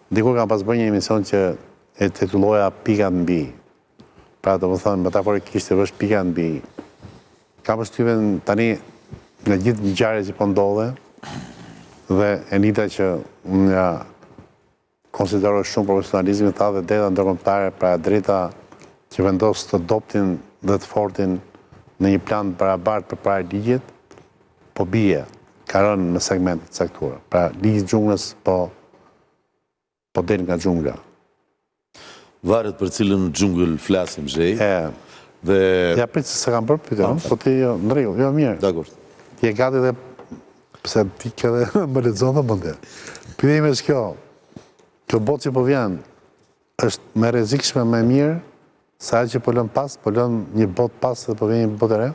Dikur kam pas bërë një emision që e titulloja Pika mbi. Pra të më thënë, metaforikisht e vësh pika mbi. Kam përshtypjen tani nga gjithë ngjarjet që po ndodhe dhe Enita që unë ja konsideroj shumë profesionalizmin tha dhe drejta ndërkombëtare, pra drejta që vendos të dobtin dhe të fortin në një plan barabartë përpara ligjit, po bie, ka rënë në segmente të caktuara. Pra ligji i xhunglës po del nga xhungla. Varet për cilën xhungël flasim, Zhej. Dhe ja prit se kam bërë pyetje, po ti jo në rregull, jo mirë. Dakor. Ti e gati dhe pse ti ke dhe më lexon dhe mendje. Pyetja është kjo. Kjo botë që po vjen është më rrezikshme më mirë sa ajo që po lëm pas, po lëm një botë pas dhe po vjen një botë e re?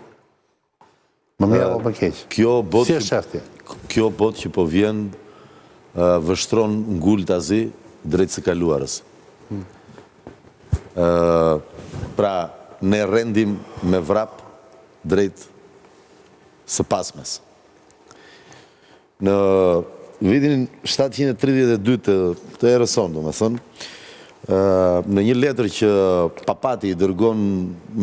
Më mirë apo më keq? Si e shef ti? Kjo botë që po vjen vështron ngultazi drejt së kaluarës. Pra, ne rendim me vrap drejt së pasmes. Në vitin 732 të erës sonë, domethënë, në një letër që papati i dërgon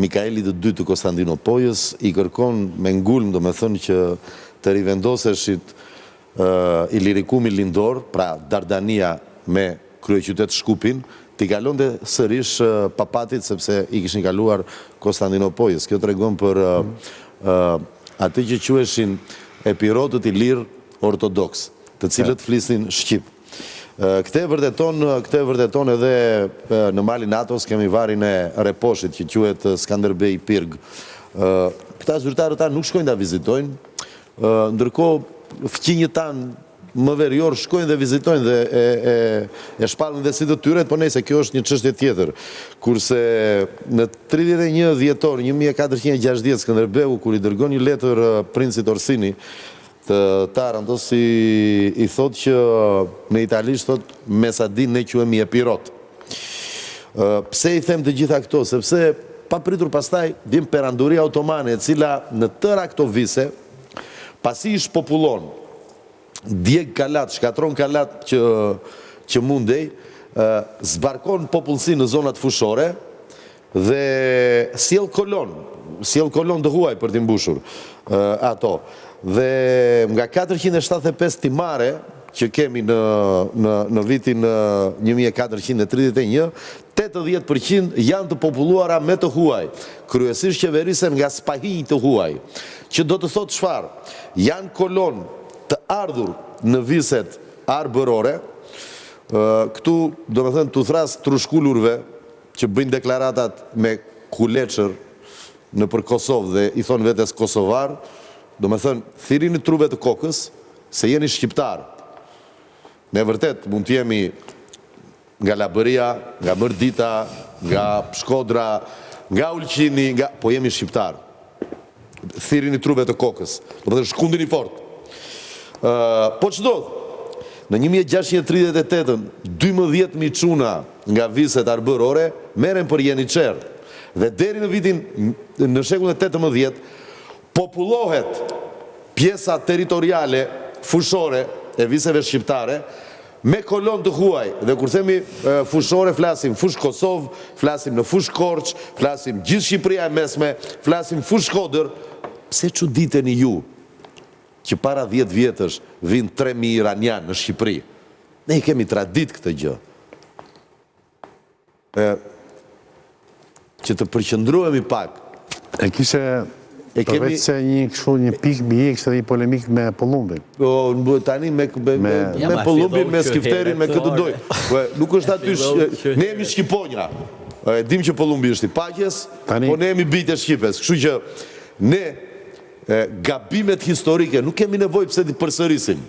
Mikaelit II të Konstantinopojës, i kërkon me ngulm, domethënë, që të rivendoseshit Ilirikumi lindor, pra Dardania me kryeqytet Shkupin, t'i kalonte sërish papatit sepse i kishin kaluar Konstantinopojës. Kjo tregon për atë që quheshin epirotët ilir ortodoks, të cilët flisin shqip. Këtë e vërteton edhe në malin Atos kemi varin e Reposhit që quhet Skanderbej Pirg. Këta zyrtarët tanë nuk shkojnë ta vizitojnë, ndërkohë fqinjët tanë më verior shkojnë dhe vizitojnë dhe e shpallin dhe si të tyret, po nejse kjo është një çështje tjetër. Kurse në 31 dhjetor 1460 Skënderbeu, kur i dërgon një letër princit Orsini të Tarantos, i thot që në italisht thot mesadin ne quhemi epirot. Pse i them të gjitha këto? Sepse papritur pastaj vjen perandoria otomane, e cila në tëra këto vise, pasi i shpopullon, djeg kalat, shkatron kalat që mundej, zbarkon popullsi në zonat fushore dhe sjell kolon të huaj për t'i mbushur ato. Dhe nga 475 timare që kemi në vitin 1431, 80% janë të populluara me të huaj, kryesisht qeverisen nga spahij të huaj, që do të thotë çfarë? Janë kolon të ardhur në viset arbërore, këtu do me thënë të thras trushkullurve që bëjnë deklaratat me kuleqër në për Kosovë dhe i thonë vetes Kosovar, do me thënë thirini truve të kokës se jeni shqiptar. Ne vërtet mund të jemi nga Labëria, nga Mërdita, nga Shkodra, nga Ulqini, po jemi shqiptar. Thirini truve të kokës, do me thënë shkundin i fort. Po që do? Në 1638, 12.000 çuna nga viset arbërore merren për Jeniçer. Dhe deri në vitin në shekullin e 18 popullohet pjesa territoriale fushore e viseve shqiptare me kolon të huaj. Dhe kur themi fushore, flasim fush Kosovë, flasim në fush Korç, flasim gjithë Shqipëria e mesme, flasim fush Shkodër. Pse çuditeni ju që para 10 vjetësh vinë 3.000 iranian në Shqipëri? Ne i kemi tradit këtë gjë. Që të përqendrohemi pak. E kishe përveç se një pikë mbi e kishte një polemik me Pollumbin. Tani me Pollumbin, me Skifterin, me këtë doj. Nuk është atysh, ne jemi shqiponja. Dim që Pollumbi është i paqes, po ne jemi bijtë e Shqipes. Kështu që ne gabimet historike nuk kemi nevojë pse t'i përsërisim.